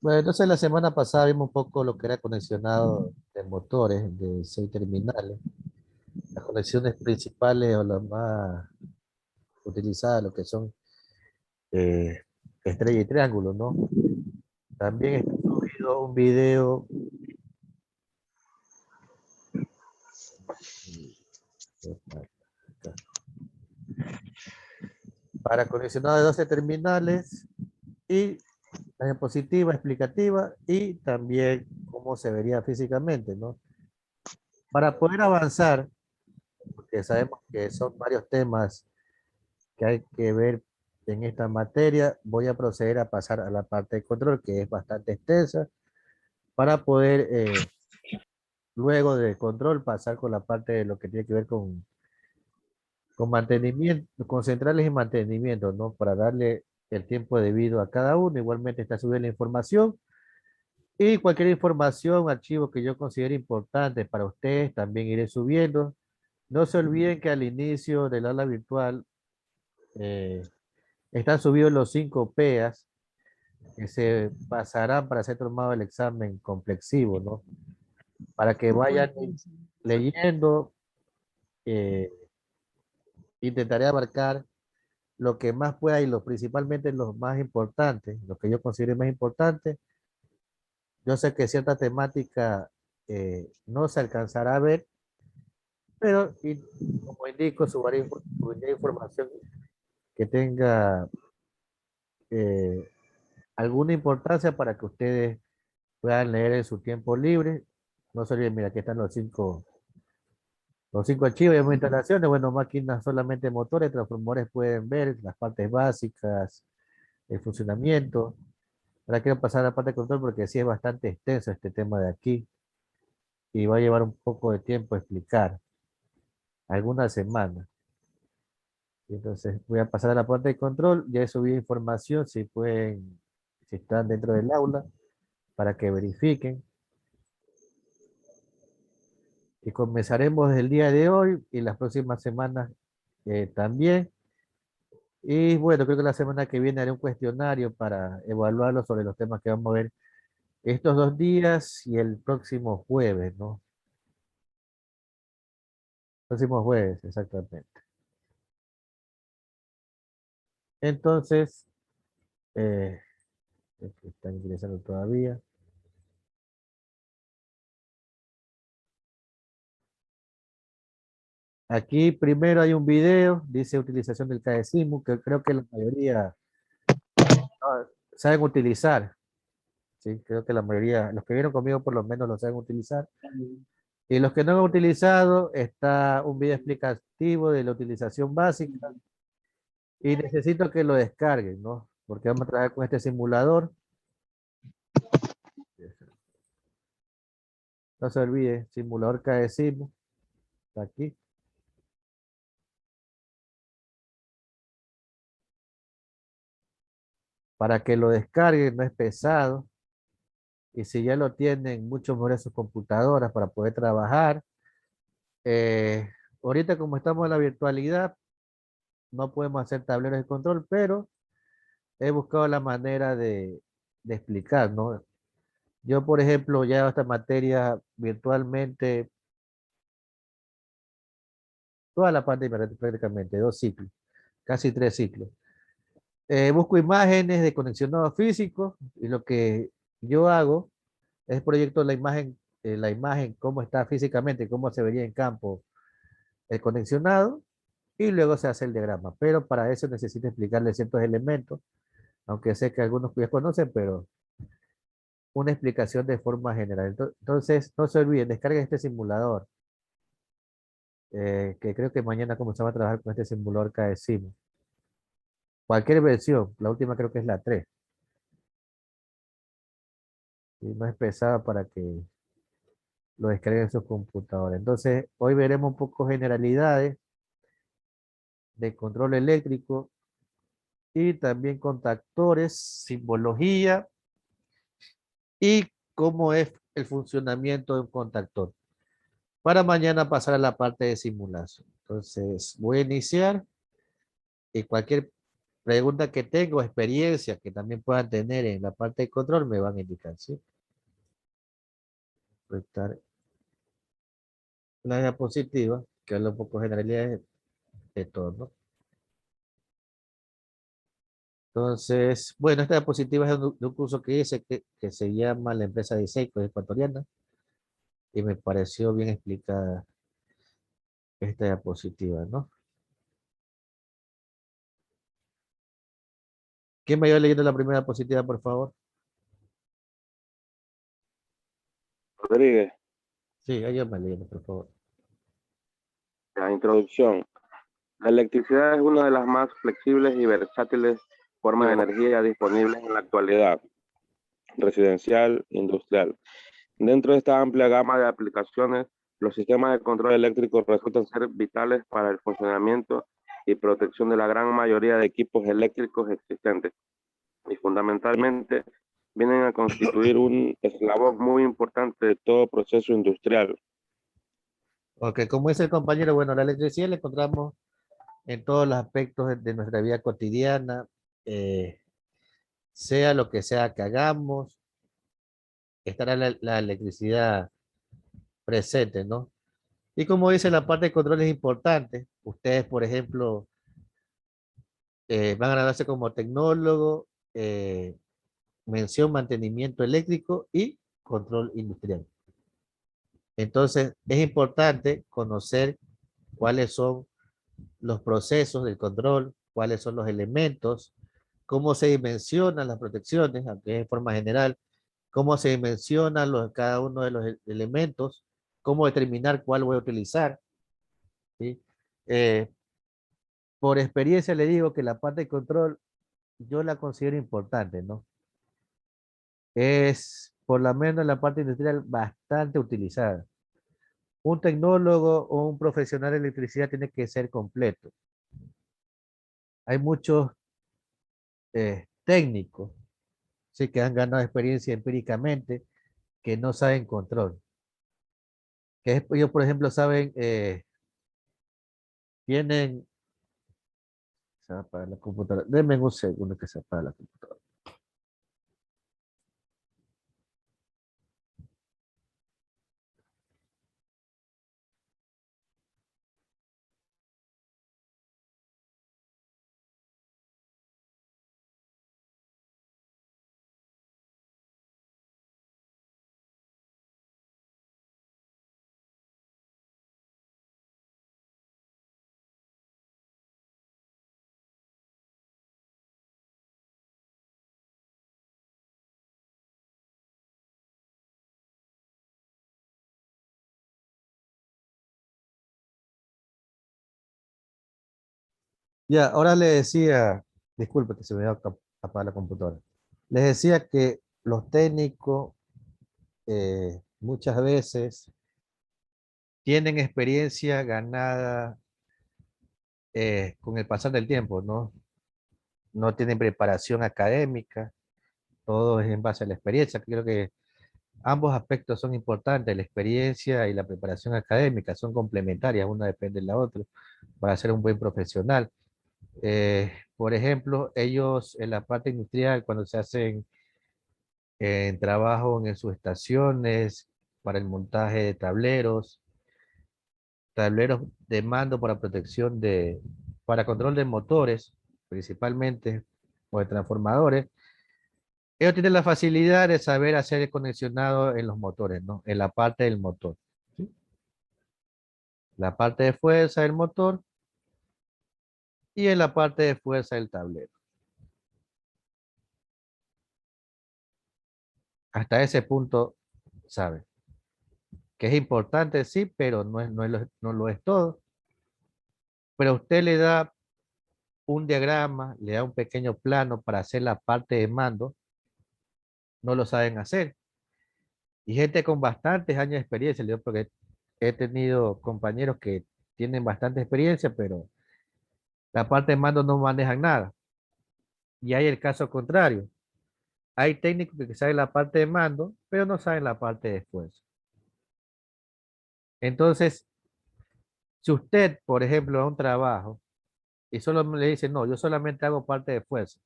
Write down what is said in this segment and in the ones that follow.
Bueno, entonces la semana pasada vimos un poco lo que era conexionado de motores de 6 terminales. Las conexiones principales o las más utilizadas, lo que son eh, estrella y triángulo, ¿no? También está subido un video para conexionado de 12 terminales y la diapositiva explicativa y también cómo se vería físicamente, ¿no? Para poder avanzar, porque sabemos que son varios temas que hay que ver en esta materia, voy a proceder a pasar a la parte de control, que es bastante extensa, para poder, luego de control, pasar con la parte de lo que tiene que ver con mantenimiento, con centrales y mantenimiento, ¿no? Para darle el tiempo debido a cada uno. Igualmente está subida la información y cualquier información, archivo que yo considere importante para ustedes, también iré subiendo. No se olviden que al inicio del aula virtual eh, están subidos los 5 PEAs que se pasarán para ser tomado el examen complexivo, ¿no? Para que vayan leyendo, eh, intentaré abarcar lo que más pueda y principalmente los más importantes, lo que yo considero más importante. Yo sé que cierta temática no se alcanzará a ver, pero como indico, subiré información que tenga eh, alguna importancia para que ustedes puedan leer en su tiempo libre. No se olviden, mira, aquí están los cinco archivos de instalaciones. Bueno, máquinas solamente motores, transformadores pueden ver las partes básicas, el funcionamiento. Ahora quiero pasar a la parte de control porque sí es bastante extenso este tema de aquí y va a llevar un poco de tiempo explicar, algunas semanas. Entonces voy a pasar a la parte de control. Ya he subido información si pueden, si están dentro del aula, para que verifiquen. Y comenzaremos desde el día de hoy y las próximas semanas también. Y bueno, creo que la semana que viene haré un cuestionario para evaluarlo sobre los temas que vamos a ver estos 2 días y el próximo jueves, ¿no? Próximo jueves, exactamente. Entonces, eh, están ingresando todavía. Aquí primero hay un video, dice utilización del KDSIMU, que creo que la mayoría saben utilizar. Sí, creo que la mayoría, los que vieron conmigo por lo menos lo saben utilizar. Y los que no han utilizado, está un video explicativo de la utilización básica y necesito que lo descarguen, ¿no? Porque vamos a trabajar con este simulador. No se olvide, simulador KDSIMU, está aquí. Para que lo descarguen, no es pesado. Y si ya lo tienen, mucho mejor en sus computadoras para poder trabajar. Eh, Ahorita como estamos en la virtualidad, no podemos hacer tableros de control, pero he buscado la manera de explicar, ¿no? Yo, por ejemplo, ya esta materia virtualmente, toda la pandemia prácticamente, 2 ciclos, casi 3 ciclos. Busco imágenes de conexionado físico y lo que yo hago es proyecto la imagen, cómo está físicamente, cómo se vería en campo el conexionado y luego se hace el diagrama. Pero para eso necesito explicarle ciertos elementos, aunque sé que algunos ya conocen, pero una explicación de forma general. Entonces, no se olviden, descarguen este simulador, que creo que mañana comenzamos a trabajar con este simulador que decimos. Cualquier versión, la última creo que es la 3, y no es pesada para que lo descarguen en sus computadores. Entonces, hoy veremos un poco generalidades de control eléctrico y también contactores, simbología y cómo es el funcionamiento de un contactor. Para mañana pasar a la parte de simulación. Entonces, voy a iniciar y cualquier pregunta que tengo, experiencia que también puedan tener en la parte de control, me van a indicar, ¿sí? Prestar la diapositiva, que habla un poco de generalidades de todo, ¿no? Entonces, bueno, esta diapositiva es de un curso que hice que se llama La empresa de Seiko ecuatoriana y me pareció bien explicada esta diapositiva, ¿no? ¿Quién me iba leyendo la primera diapositiva, por favor? Rodríguez, Sí, ayúdame leyendo, por favor. la introducción. La electricidad es una de las más flexibles y versátiles formas de energía disponibles en la actualidad, residencial, industrial. Dentro de esta amplia gama de aplicaciones, los sistemas de control eléctrico resultan ser vitales para el funcionamiento y protección de la gran mayoría de equipos eléctricos existentes y fundamentalmente vienen a constituir un eslabón muy importante de todo proceso industrial. Ok, como dice el compañero, bueno, la electricidad la encontramos en todos los aspectos de nuestra vida cotidiana, eh, sea lo que sea que hagamos, estará la electricidad presente, ¿no? Y como dice, la parte de control es importante. Ustedes, por ejemplo, van a graduarse como tecnólogo, mención mantenimiento eléctrico y control industrial. Entonces, es importante conocer cuáles son los procesos del control, cuáles son los elementos, cómo se dimensionan las protecciones, aunque es de forma general, cómo se dimensionan cada uno de los elementos, cómo determinar cuál voy a utilizar, ¿sí? Eh, por experiencia le digo que la parte de control yo la considero importante, ¿no? Es, por lo menos en la parte industrial, bastante utilizada. Un tecnólogo o un profesional de electricidad tiene que ser completo. Hay muchos técnicos, sí, que han ganado experiencia empíricamente, que no saben control. Ellos, por ejemplo, saben, tienen, se va a apagar la computadora. Denme un segundo que se apaga la computadora. Ya, ahora le decía, disculpe que se me va a apagar la computadora. Les decía que los técnicos muchas veces tienen experiencia ganada con el pasar del tiempo, ¿no? No tienen preparación académica, todo es en base a la experiencia. Creo que ambos aspectos son importantes, la experiencia y la preparación académica son complementarias, una depende de la otra, para ser un buen profesional. Por ejemplo, ellos en la parte industrial, cuando se hacen trabajo en sus estaciones para el montaje de tableros de mando para protección para control de motores, principalmente, o de transformadores, ellos tienen la facilidad de saber hacer el conexionado en los motores, ¿no? En la parte del motor, ¿sí? La parte de fuerza del motor y en la parte de fuerza del tablero. Hasta ese punto, sabe que es importante, sí, pero no lo es todo. Pero usted le da un diagrama, le da un pequeño plano para hacer la parte de mando, no lo saben hacer. Y gente con bastantes años de experiencia, le digo, porque he tenido compañeros que tienen bastante experiencia, pero la parte de mando no manejan nada. Y hay el caso contrario. Hay técnicos que saben la parte de mando, pero no saben la parte de esfuerzo. Entonces, si usted, por ejemplo, a un trabajo, y solo le dice, no, yo solamente hago parte de fuerza.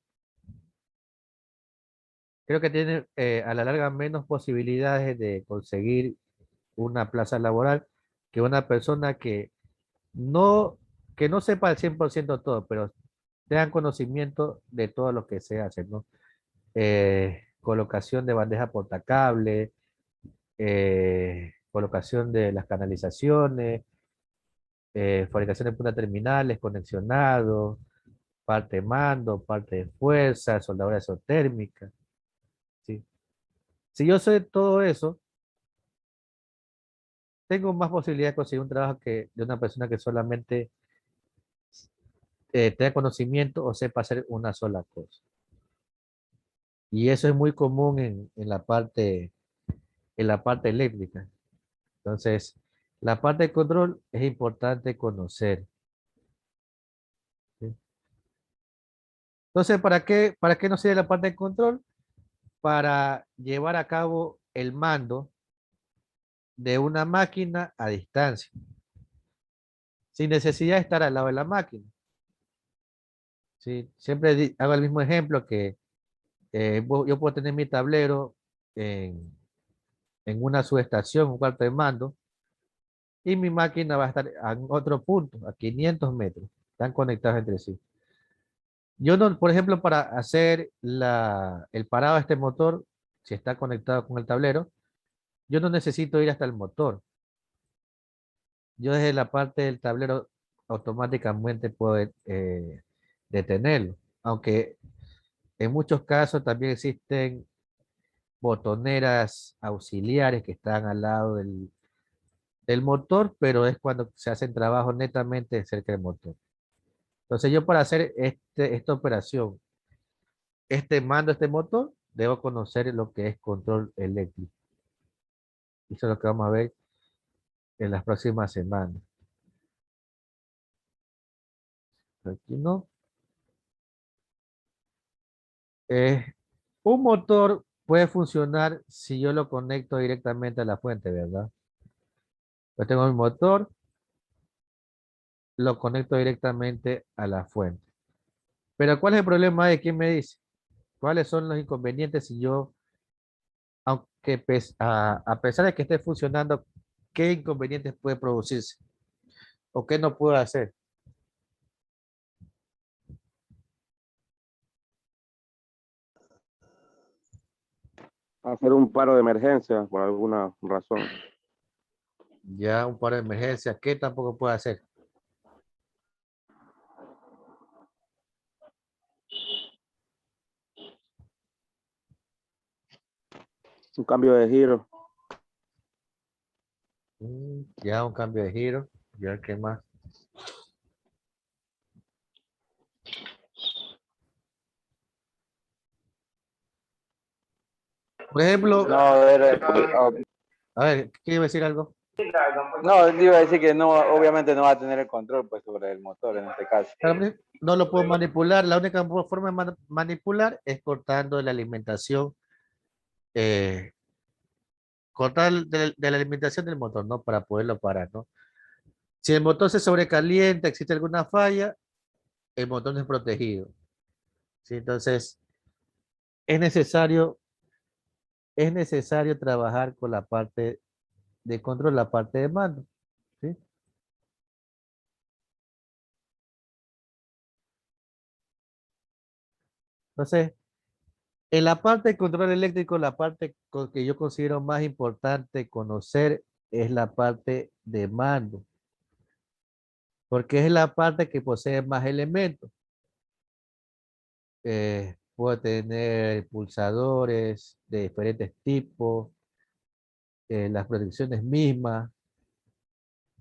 Creo que tiene a la larga menos posibilidades de conseguir una plaza laboral que una persona no, que no sepa al 100% todo, pero tengan conocimiento de todo lo que se hace, ¿no? Colocación de bandeja portacable, colocación de las canalizaciones, fabricación de puntas terminales, conexionados, parte de mando, parte de fuerza, soldadura isotérmica, ¿sí? Si yo sé todo eso, tengo más posibilidad de conseguir un trabajo que de una persona que solamente tenga conocimiento o sepa hacer una sola cosa. Y eso es muy común en la parte eléctrica. Entonces, la parte de control es importante conocer, ¿sí? Entonces, para qué nos sirve la parte de control? Para llevar a cabo el mando de una máquina a distancia, sin necesidad de estar al lado de la máquina, ¿sí? Siempre hago el mismo ejemplo que yo puedo tener mi tablero en, en una subestación, un cuarto de mando, y mi máquina va a estar en otro punto, a 500 metros. Están conectados entre sí. Yo no, por ejemplo, para hacer el parado de este motor, si está conectado con el tablero, yo no necesito ir hasta el motor. Yo desde la parte del tablero automáticamente puedo detenerlo. Aunque en muchos casos también existen botoneras auxiliares que están al lado del motor, pero es cuando se hacen trabajos netamente cerca del motor. Entonces yo para hacer esta operación, este mando, este motor, debo conocer lo que es control eléctrico. Y eso es lo que vamos a ver en las próximas semanas. Aquí no. Eh, un motor puede funcionar si yo lo conecto directamente a la fuente, ¿verdad? Yo tengo mi motor, lo conecto directamente a la fuente. Pero ¿cuál es el problema de quién me dice? ¿Cuáles son los inconvenientes si yo, aunque a pesar de que esté funcionando, qué inconvenientes puede producirse? ¿O qué no puedo hacer? Hacer un paro de emergencia por alguna razón. Ya un par de emergencias, ¿qué tampoco puedo hacer? Un cambio de giro. Ya un cambio de giro, ya qué más. Por ejemplo, No, a ver, a ver, ¿quiere decir algo? no, iba a decir que no, obviamente no va a tener el control pues sobre el motor en este caso. No lo puedo manipular. La única forma de manipular es cortando la alimentación, eh, cortar de la alimentación del motor, ¿no? Para poderlo parar, ¿no? Si el motor se sobrecalienta, existe alguna falla, el motor no es protegido, ¿sí? Entonces, es necesario, es necesario trabajar con la parte de control, la parte de mando, ¿sí? Entonces, en la parte de control eléctrico, la parte que yo considero más importante conocer es la parte de mando, porque es la parte que posee más elementos. Puedo tener pulsadores de diferentes tipos, las protecciones mismas,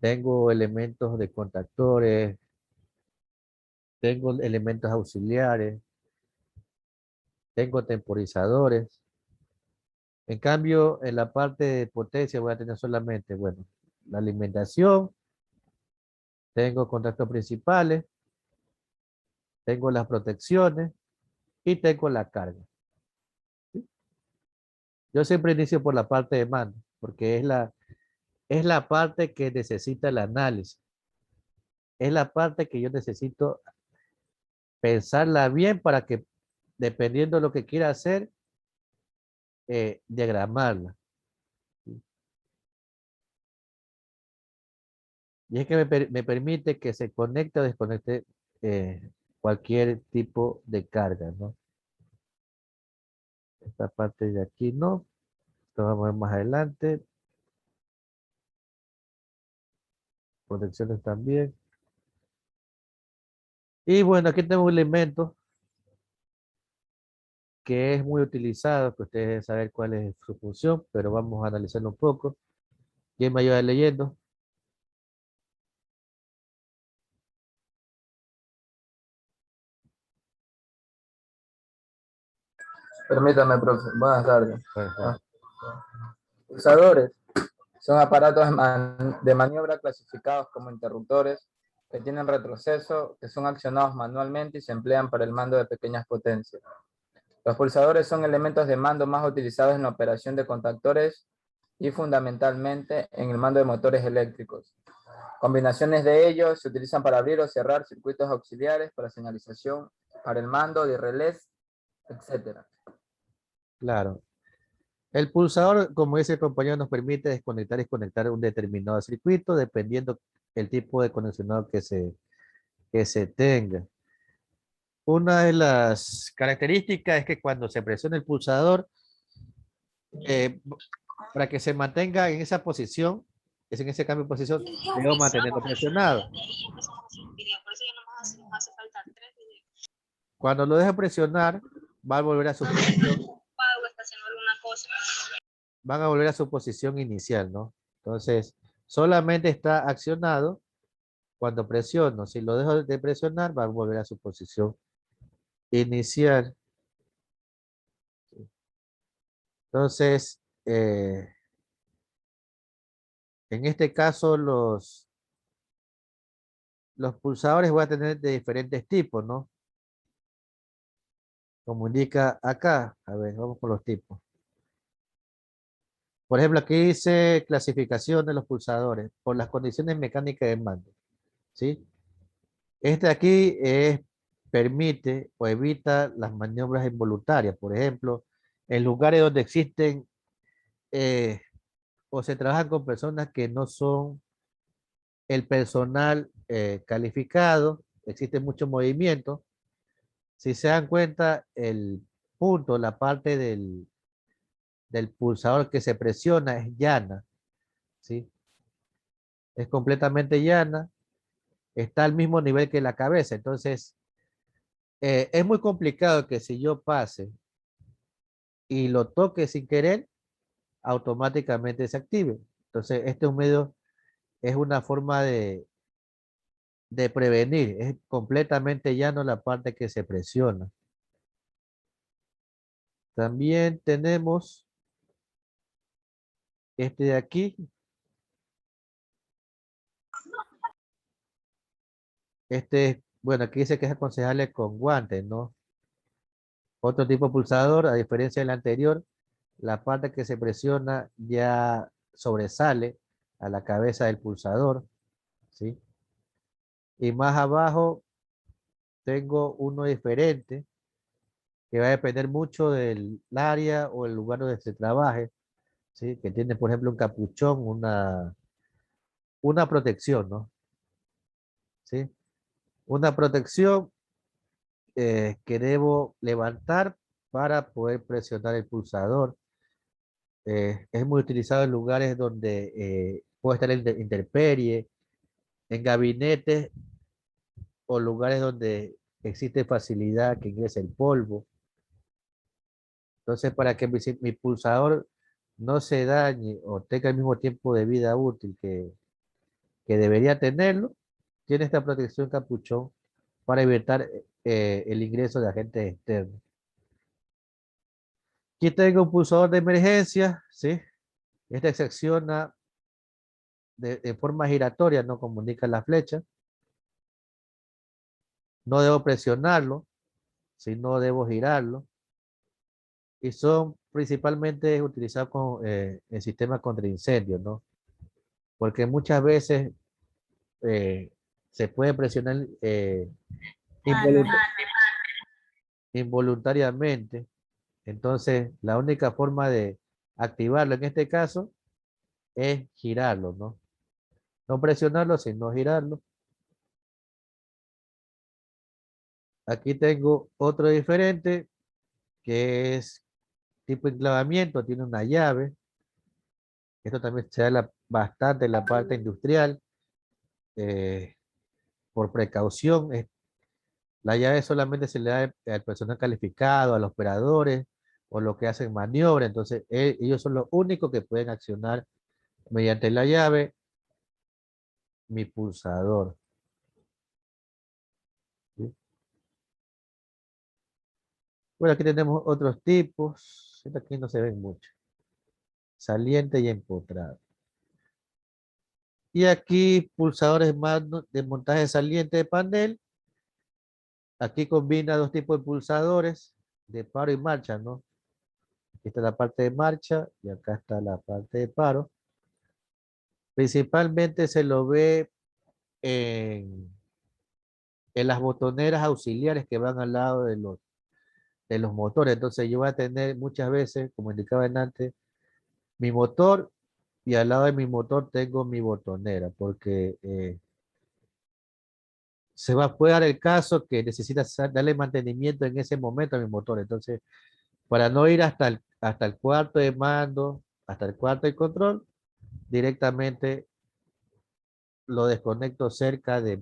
tengo elementos de contactores, tengo elementos auxiliares, tengo temporizadores. En cambio, en la parte de potencia voy a tener solamente, bueno, la alimentación, tengo contactos principales, tengo las protecciones y tengo la carga. Yo siempre inicio por la parte de mando, porque es la parte que necesita el análisis. Es la parte que yo necesito pensarla bien para que, dependiendo de lo que quiera hacer, diagramarla. Y es que me permite que se conecte o desconecte cualquier tipo de carga, ¿no? Esta parte de aquí no. Esto vamos a ver más adelante. Protecciones también. Y bueno, aquí tengo un elemento que es muy utilizado, que ustedes deben saber cuál es su función, pero vamos a analizarlo un poco. ¿Quién me ayuda leyendo? Permítame, profe. Buenas tardes. Ajá. Pulsadores son aparatos de maniobra clasificados como interruptores que tienen retroceso, que son accionados manualmente y se emplean para el mando de pequeñas potencias. Los pulsadores son elementos de mando más utilizados en la operación de contactores y fundamentalmente en el mando de motores eléctricos. Combinaciones de ellos se utilizan para abrir o cerrar circuitos auxiliares, para señalización, para el mando de relés, etc. Claro. El pulsador, como dice el compañero, nos permite desconectar y conectar un determinado circuito dependiendo el tipo de conexionado que se tenga. Una de las características es que cuando se presiona el pulsador, eh, para que se mantenga en esa posición, es en ese cambio de posición, debo mantenerlo presionado. Cuando lo deje presionar, va a volver a su posición. Van a volver a su posición inicial, ¿no? Entonces, solamente está accionado cuando presiono. Si lo dejo de presionar, va a volver a su posición inicial. Entonces, en este caso, los pulsadores voy a tener de diferentes tipos, ¿no? Como indica acá. A ver, vamos con los tipos. Por ejemplo, aquí dice clasificación de los pulsadores por las condiciones mecánicas de mando, ¿sí? Este aquí permite o evita las maniobras involuntarias. Por ejemplo, en lugares donde existen eh, o se trabajan con personas que no son el personal calificado, existe mucho movimiento. Si se dan cuenta, el punto, la parte del pulsador que se presiona es llana, ¿sí? Es completamente llana, está al mismo nivel que la cabeza. Entonces, es muy complicado que si yo pase y lo toque sin querer, automáticamente se active. Entonces, este es un medio, es una forma de prevenir, es completamente llano la parte que se presiona. También tenemos este de aquí. Este, bueno, aquí dice que es aconsejable con guantes, ¿no? Otro tipo de pulsador, a diferencia del anterior, la parte que se presiona ya sobresale a la cabeza del pulsador, ¿sí? Y más abajo tengo uno diferente que va a depender mucho del área o el lugar donde se trabaje, ¿sí? Que tiene, por ejemplo, un capuchón, una protección, ¿no? ¿Sí? Una protección que debo levantar para poder presionar el pulsador. Es muy utilizado en lugares donde puede estar en intemperie, en gabinetes o lugares donde existe facilidad que ingrese el polvo. Entonces, para que mi pulsador no se dañe o tenga el mismo tiempo de vida útil que debería tenerlo, tiene esta protección capuchón para evitar el ingreso de agentes externos. Aquí tengo un pulsador de emergencia, ¿sí? Este se acciona de forma giratoria, no como indica la flecha. No debo presionarlo, sino debo girarlo. Y son principalmente utilizados en sistemas contra incendios, ¿no? Porque muchas veces se puede presionar involuntariamente. Entonces, la única forma de activarlo en este caso es girarlo, ¿no? No presionarlo, sino girarlo. Aquí tengo otro diferente que es tipo enclavamiento, tiene una llave. Esto también se da bastante en la parte industrial. eh, por precaución, la llave solamente se le da al personal calificado, a los operadores o los que hacen maniobra. Entonces, ellos son los únicos que pueden accionar mediante la llave mi pulsador. ¿Sí? Bueno, aquí tenemos otros tipos. Estos aquí no se ven mucho. Saliente y empotrado. Y aquí pulsadores más de montaje saliente de panel. Aquí combina dos tipos de pulsadores de paro y marcha, ¿no? Aquí está la parte de marcha y acá está la parte de paro. Principalmente se lo ve en las botoneras auxiliares que van al lado de los motores. Entonces yo voy a tener muchas veces, como indicaba antes, mi motor y al lado de mi motor tengo mi botonera, porque puede dar el caso que necesita darle mantenimiento en ese momento a mi motor. Entonces, para no ir hasta el cuarto de mando, hasta el cuarto de control, directamente lo desconecto cerca de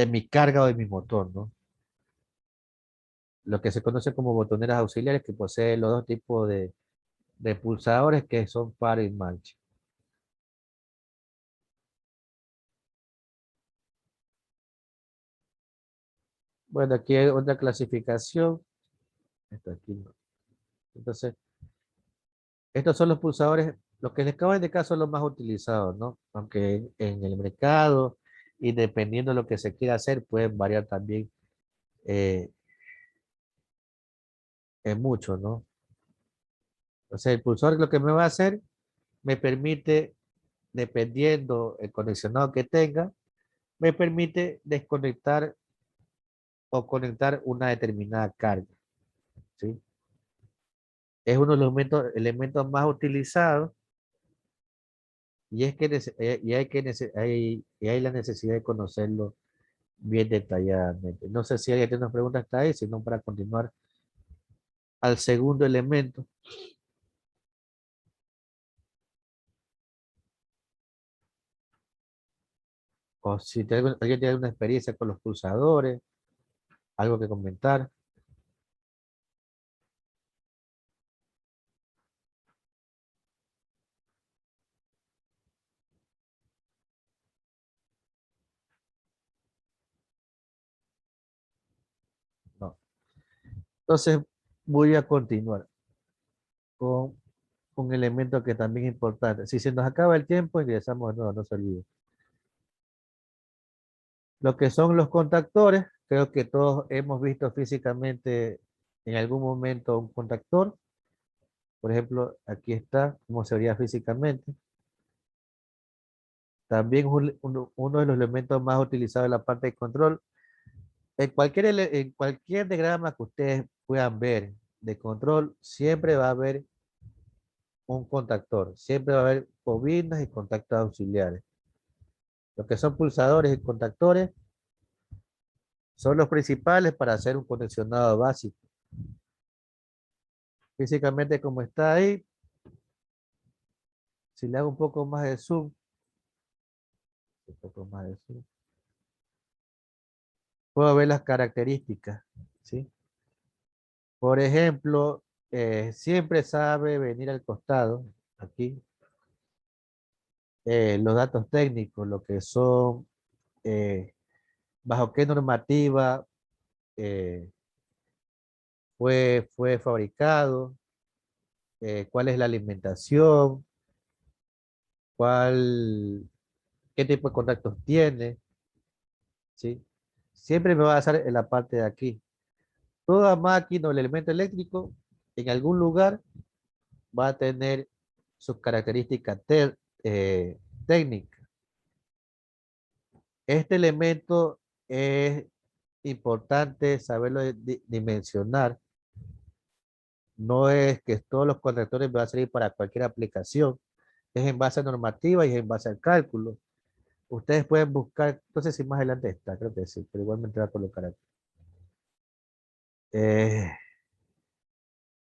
mi carga o de mi motor, ¿no? Lo que se conoce como botoneras auxiliares que poseen los dos tipos de pulsadores que son paro y marcha. Bueno, aquí hay otra clasificación. Esto aquí no. Entonces, estos son los pulsadores, los que les acabo de indicar son los más utilizados, ¿no? Aunque en el mercado y dependiendo de lo que se quiera hacer, pueden variar también eh, en mucho, ¿no? O sea, el pulsador lo que me va a hacer, me permite, dependiendo el conexionado que tenga, me permite desconectar o conectar una determinada carga, ¿sí? Es uno de los elementos más utilizados y es que hay la necesidad de conocerlo bien detalladamente. No sé si alguien tiene una pregunta hasta ahí, sino para continuar al segundo elemento. O si alguien tiene una experiencia con los pulsadores, algo que comentar. No. Entonces voy a continuar con un elemento que también es importante. Si se nos acaba el tiempo, ingresamos de nuevo, no se olvide. Lo que son los contactores, creo que todos hemos visto físicamente en algún momento un contactor. Por ejemplo, aquí está cómo se vería físicamente. También uno de los elementos más utilizados en la parte de control. En cualquier diagrama que ustedes puedan ver de control, siempre va a haber un contactor. Siempre va a haber bobinas y contactos auxiliares. Lo que son pulsadores y contactores son los principales para hacer un conexionado básico. Físicamente como está ahí, si le hago un poco más de zoom, puedo ver las características, ¿sí? Por ejemplo, siempre sabe venir al costado, aquí, los datos técnicos, lo que son, bajo qué normativa eh, fue fabricado, cuál es la alimentación, cuál, qué tipo de contactos tiene, ¿sí? Siempre me va a basar en la parte de aquí. Toda máquina o el elemento eléctrico en algún lugar va a tener sus características técnicas. Este elemento es importante saberlo dimensionar. No es que todos los contactores van a servir para cualquier aplicación. Es en base a normativa y es en base al cálculo. Ustedes pueden buscar, entonces si más adelante está, creo que sí, pero igualmente va a colocar aquí.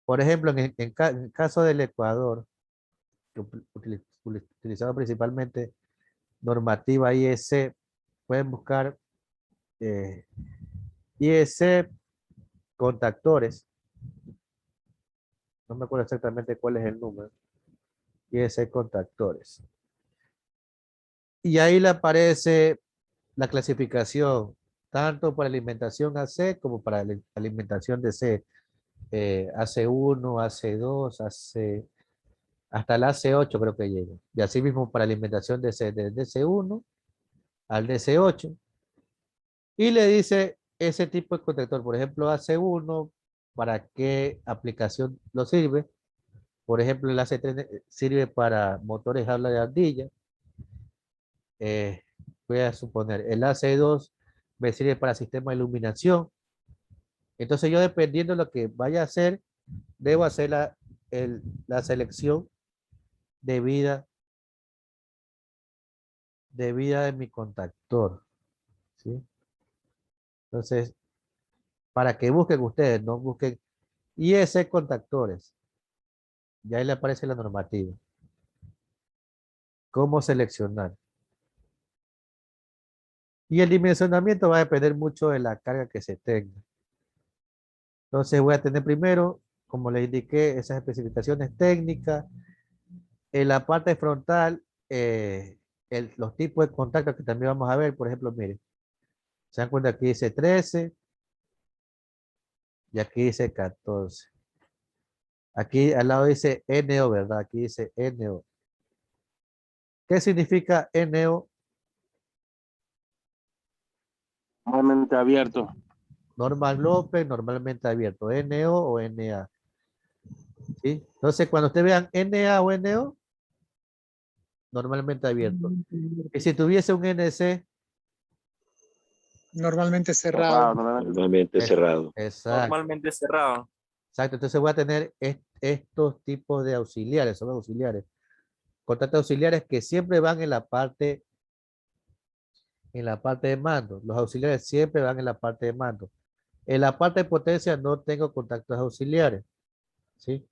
Por ejemplo, en caso del Ecuador, utilizado principalmente normativa IEC, pueden buscar IEC contactores. No me acuerdo exactamente cuál es el número. IEC contactores. Y ahí le aparece la clasificación, tanto para alimentación AC como para la alimentación DC. AC1, AC2, AC, hasta el AC8 creo que llega. Y así mismo para alimentación DC, del DC1 al DC8. Y le dice ese tipo de contactor, por ejemplo, AC1, ¿para qué aplicación lo sirve? Por ejemplo, el AC3 sirve para motores habla de ardilla. Voy a suponer, el AC2 me sirve para sistema de iluminación. Entonces yo dependiendo de lo que vaya a hacer, debo hacer la selección debida, debida de mi contactor. ¿Sí? Entonces, para que busquen ustedes, no busquen IEC contactores. Ya ahí le aparece la normativa. ¿Cómo seleccionar? Y el dimensionamiento va a depender mucho de la carga que se tenga. Entonces voy a tener primero, como les indiqué, esas especificaciones técnicas. En la parte frontal, los tipos de contactos que también vamos a ver, por ejemplo, miren, se dan cuenta aquí dice 13 y aquí dice 14. Aquí al lado dice NO, ¿verdad? Aquí dice NO. ¿Qué significa NO? Normalmente abierto. Normal López, normalmente abierto. NO o NA. ¿Sí? Entonces, cuando ustedes vean NA o NO, normalmente abierto. Y si tuviese un NC, Normalmente Cerrado, cerrado. normalmente es, cerrado. exacto, Normalmente cerrado. exacto. Entonces voy a tener estos tipos de auxiliares, son auxiliares. Contactos auxiliares que siempre van en la parte de mando. Los auxiliares siempre van en la parte de mando. En la parte de potencia no tengo contactos auxiliares. ¿Sí?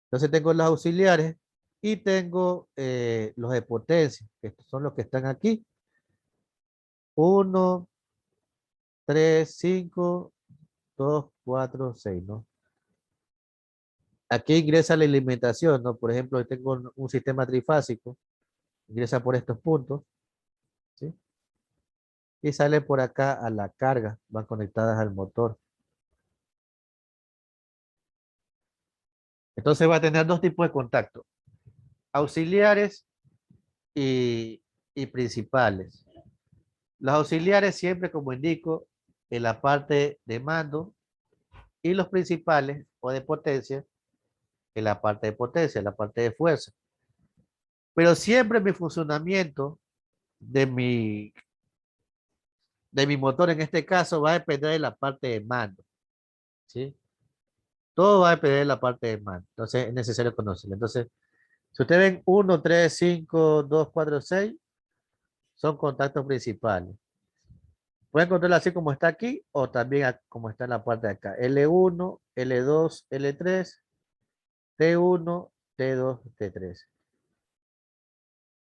Entonces tengo los auxiliares y tengo los de potencia, que estos son los que están aquí. 1, 3, 5, 2, 4, 6, ¿no? Aquí ingresa la alimentación, ¿no? Por ejemplo, yo tengo un sistema trifásico, ingresa por estos puntos, ¿sí? Y sale por acá a la carga, van conectadas al motor. Entonces va a tener dos tipos de contacto, auxiliares y principales. Los auxiliares siempre, como indico, en la parte de mando y los principales o de potencia en la parte de potencia, en la parte de fuerza. Pero siempre mi funcionamiento de mi motor en este caso va a depender de la parte de mando. ¿Sí? Todo va a depender de la parte de mando. Entonces es necesario conocerlo. Entonces, si ustedes ven 1, 3, 5, 2, 4, 6, son contactos principales. Pueden encontrarlo así como está aquí o también como está en la parte de acá. L1, L2, L3, T1, T2, T3.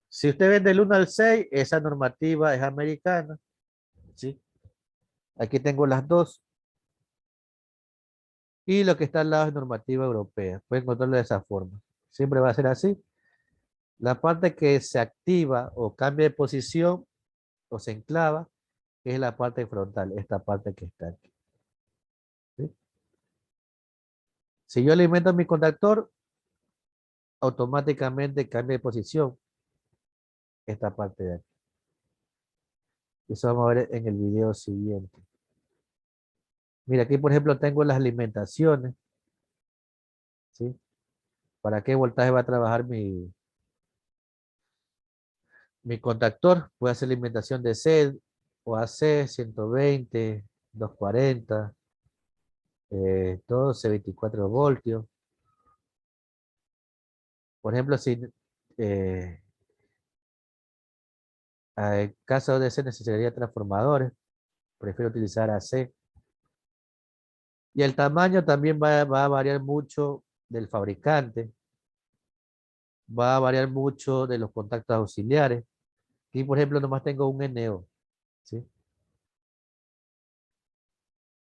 Si usted ven del 1 al 6, esa normativa es americana. ¿Sí? Aquí tengo las dos. Y lo que está al lado es normativa europea. Pueden encontrarlo de esa forma. Siempre va a ser así. La parte que se activa o cambia de posición o se enclava es la parte frontal, esta parte que está aquí. ¿Sí? Si yo alimento mi contactor, automáticamente cambia de posición esta parte de aquí. Eso vamos a ver en el video siguiente. Mira, aquí por ejemplo tengo las alimentaciones. ¿Sí? ¿Para qué voltaje va a trabajar mi contactor? Puede hacer alimentación de C o AC 120, 240, 12, 24 voltios. Por ejemplo, si en caso de ser necesitaría transformadores, prefiero utilizar AC. Y el tamaño también va a variar mucho del fabricante, va a variar mucho de los contactos auxiliares. Aquí, por ejemplo, nomás tengo un NO, ¿sí?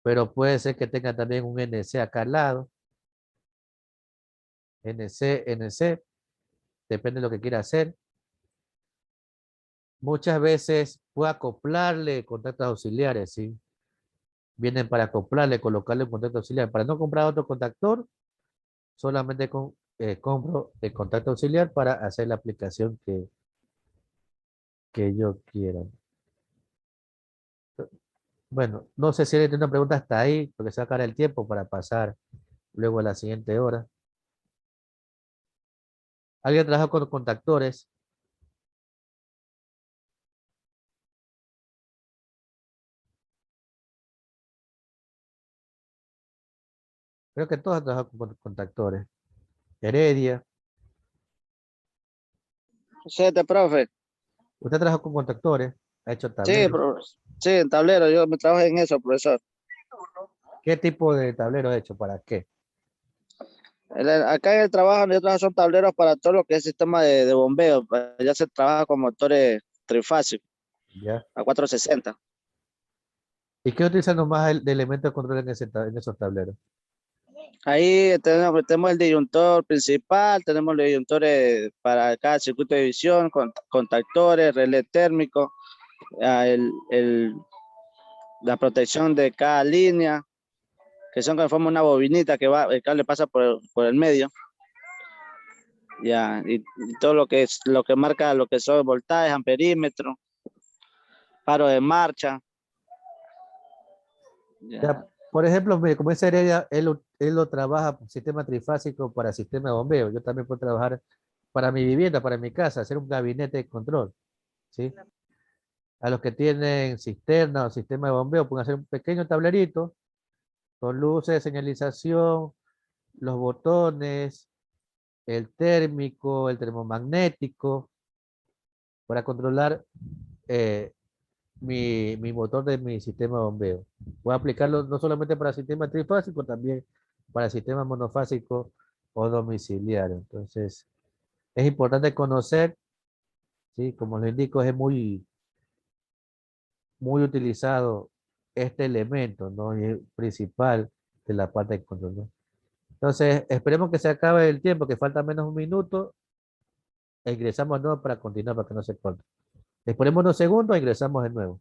Pero puede ser que tenga también un NC acá al lado. NC, depende de lo que quiera hacer. Muchas veces puedo acoplarle contactos auxiliares, ¿sí? Vienen para acoplarle, colocarle un contacto auxiliar. Para no comprar otro contactor, solamente compro el contacto auxiliar para hacer la aplicación que yo quiera. Bueno, no sé si alguien tiene una pregunta hasta ahí, porque se va a acabar el tiempo para pasar luego a la siguiente hora. ¿Alguien trabaja con contactores? Creo que todos han trabajado con contactores. Heredia, Siete, profe. usted trabaja con contactores, ha hecho Sí, tableros. sí, en tablero, yo me trabajo en eso, profesor. ¿Qué tipo de tablero ha hecho? ¿Para qué? Acá en el trabajo nosotros son tableros para todo lo que es sistema de bombeo. Ya se trabaja con motores trifásicos ¿Ya? a 460. ¿Y qué utilizan nomás de elementos de control en esos tableros? Ahí tenemos el disyuntor principal, tenemos los disyuntores para cada circuito de visión, contactores, relé térmico, ah, la protección de cada línea, que son que forma una bobinita que va, el cable pasa por el medio. Ya, y todo lo que es lo que marca lo que son voltajes, amperímetro, paro de marcha. Ya. Ya, por ejemplo, mire, como esa Heredia, él lo trabaja por sistema trifásico para sistema de bombeo. Yo también puedo trabajar para mi vivienda, para mi casa, hacer un gabinete de control, ¿sí? A los que tienen cisterna o sistema de bombeo, pueden hacer un pequeño tablerito con luces, señalización, los botones, el térmico, el termomagnético, para controlar eh, mi motor de mi sistema de bombeo. Voy a aplicarlo no solamente para sistema trifásico, también para sistema monofásico o domiciliario. Entonces, es importante conocer, ¿sí? Como les indico, es muy utilizado este elemento, ¿no? Y es principal de la parte de control, ¿no? Entonces, esperemos que se acabe el tiempo, que falta menos un minuto, e ingresamos de nuevo para continuar, para que no se corte. Esperemos unos segundos e ingresamos de nuevo.